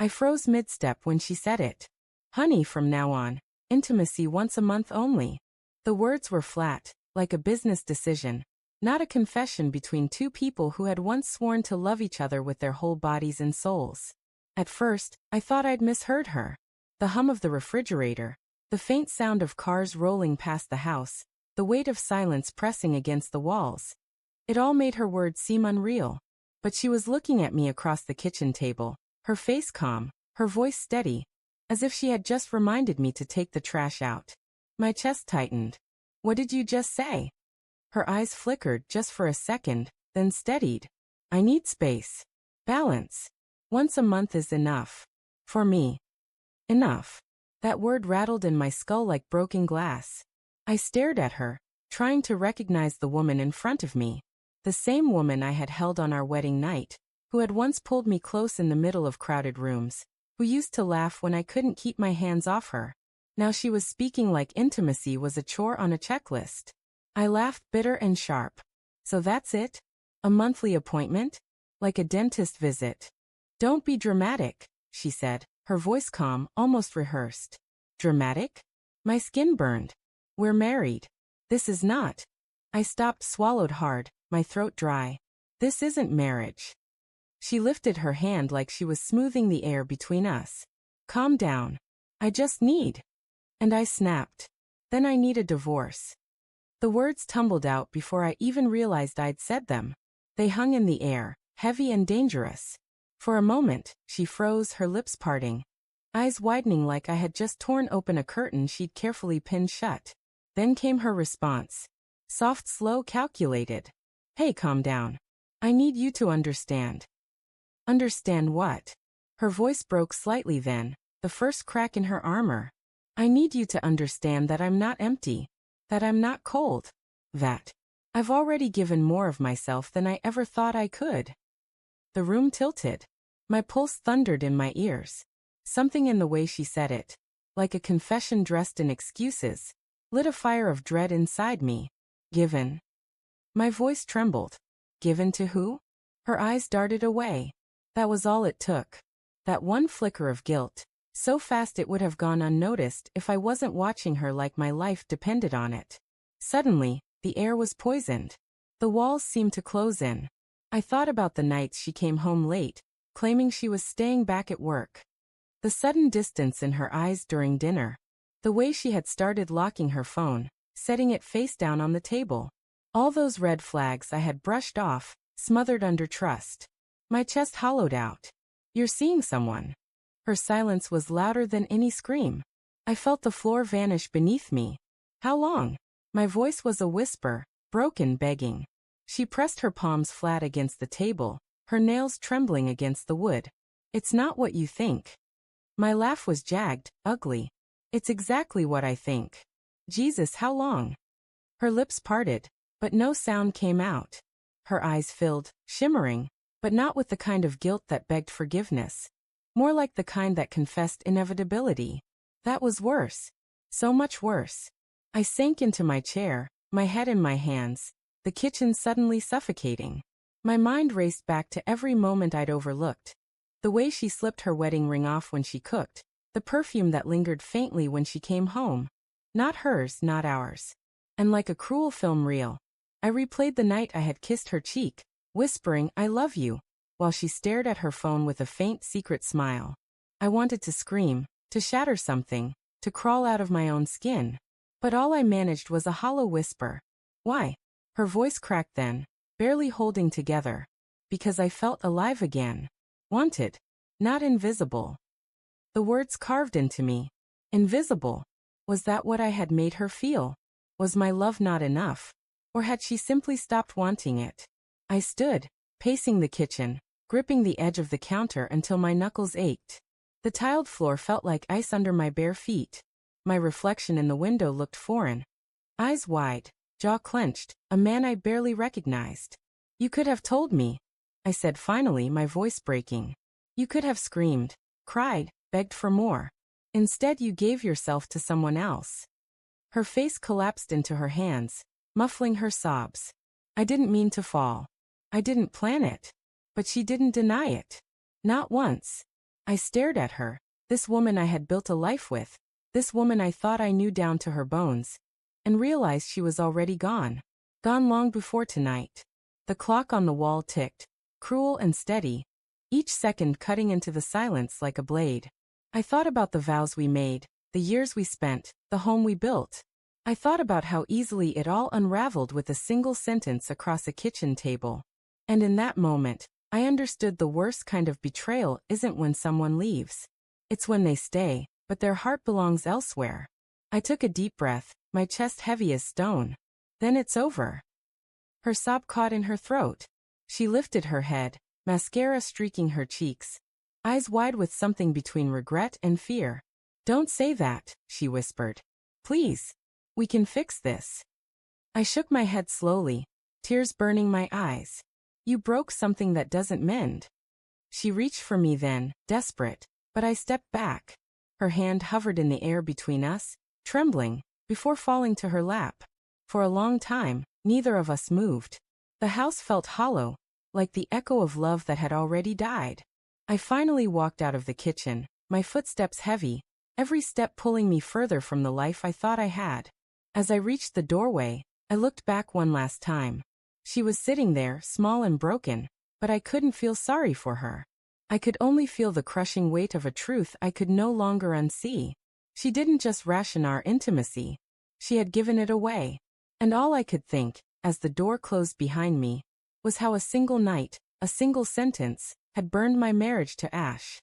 I froze mid-step when she said it. Honey, from now on, intimacy once a month only. The words were flat, like a business decision, not a confession between two people who had once sworn to love each other with their whole bodies and souls. At first, I thought I'd misheard her. The hum of the refrigerator, the faint sound of cars rolling past the house, the weight of silence pressing against the walls. It all made her words seem unreal. But she was looking at me across the kitchen table, her face calm, her voice steady, as if she had just reminded me to take the trash out. My chest tightened. What did you just say? Her eyes flickered just for a second, then steadied. I need space. Balance. Once a month is enough. For me. Enough. That word rattled in my skull like broken glass. I stared at her, trying to recognize the woman in front of me. The same woman I had held on our wedding night, who had once pulled me close in the middle of crowded rooms, who used to laugh when I couldn't keep my hands off her. Now she was speaking like intimacy was a chore on a checklist. I laughed bitter and sharp. So that's it? A monthly appointment? Like a dentist visit? Don't be dramatic, she said, her voice calm, almost rehearsed. Dramatic? My skin burned. We're married. This is not. I stopped, swallowed hard, my throat dry. This isn't marriage. She lifted her hand like she was smoothing the air between us. Calm down. I just need. And I snapped. Then I need a divorce. The words tumbled out before I even realized I'd said them. They hung in the air, heavy and dangerous. For a moment, she froze, her lips parting, eyes widening like I had just torn open a curtain she'd carefully pinned shut. Then came her response. Soft, slow, calculated. Hey, calm down. I need you to understand. Understand what? Her voice broke slightly then, the first crack in her armor. I need you to understand that I'm not empty, that I'm not cold, that I've already given more of myself than I ever thought I could. The room tilted. My pulse thundered in my ears. Something in the way she said it, like a confession dressed in excuses, lit a fire of dread inside me. Given. My voice trembled. Given to who? Her eyes darted away. That was all it took. That one flicker of guilt, so fast it would have gone unnoticed if I wasn't watching her like my life depended on it. Suddenly, the air was poisoned. The walls seemed to close in. I thought about the nights she came home late, claiming she was staying back at work. The sudden distance in her eyes during dinner. The way she had started locking her phone, setting it face down on the table. All those red flags I had brushed off, smothered under trust. My chest hollowed out. You're seeing someone. Her silence was louder than any scream. I felt the floor vanish beneath me. How long? My voice was a whisper, broken, begging. She pressed her palms flat against the table, her nails trembling against the wood. It's not what you think. My laugh was jagged, ugly. It's exactly what I think. Jesus, how long? Her lips parted, but no sound came out. Her eyes filled, shimmering, but not with the kind of guilt that begged forgiveness. More like the kind that confessed inevitability. That was worse. So much worse. I sank into my chair, my head in my hands, the kitchen suddenly suffocating. My mind raced back to every moment I'd overlooked. The way she slipped her wedding ring off when she cooked, the perfume that lingered faintly when she came home. Not hers, not ours. And like a cruel film reel, I replayed the night I had kissed her cheek, whispering, I love you, while she stared at her phone with a faint secret smile. I wanted to scream, to shatter something, to crawl out of my own skin. But all I managed was a hollow whisper. Why? Her voice cracked then, barely holding together. Because I felt alive again. Wanted. Not invisible. The words carved into me. Invisible. Was that what I had made her feel? Was my love not enough? Or had she simply stopped wanting it? I stood, pacing the kitchen, gripping the edge of the counter until my knuckles ached. The tiled floor felt like ice under my bare feet. My reflection in the window looked foreign. Eyes wide, jaw clenched, a man I barely recognized. You could have told me, I said finally, my voice breaking. You could have screamed, cried, begged for more. Instead you gave yourself to someone else. Her face collapsed into her hands, muffling her sobs. I didn't mean to fall. I didn't plan it. But she didn't deny it. Not once. I stared at her, this woman I had built a life with, this woman I thought I knew down to her bones, and realized she was already gone. Gone long before tonight. The clock on the wall ticked, cruel and steady, each second cutting into the silence like a blade. I thought about the vows we made, the years we spent, the home we built. I thought about how easily it all unraveled with a single sentence across a kitchen table. And in that moment, I understood the worst kind of betrayal isn't when someone leaves. It's when they stay, but their heart belongs elsewhere. I took a deep breath, my chest heavy as stone. Then it's over. Her sob caught in her throat. She lifted her head, mascara streaking her cheeks, eyes wide with something between regret and fear. Don't say that, she whispered. Please. We can fix this. I shook my head slowly, tears burning my eyes. You broke something that doesn't mend. She reached for me then, desperate, but I stepped back. Her hand hovered in the air between us, trembling, before falling to her lap. For a long time, neither of us moved. The house felt hollow, like the echo of love that had already died. I finally walked out of the kitchen, my footsteps heavy, every step pulling me further from the life I thought I had. As I reached the doorway, I looked back one last time. She was sitting there, small and broken, but I couldn't feel sorry for her. I could only feel the crushing weight of a truth I could no longer unsee. She didn't just ration our intimacy. She had given it away. And all I could think, as the door closed behind me, was how a single night, a single sentence, had burned my marriage to ash.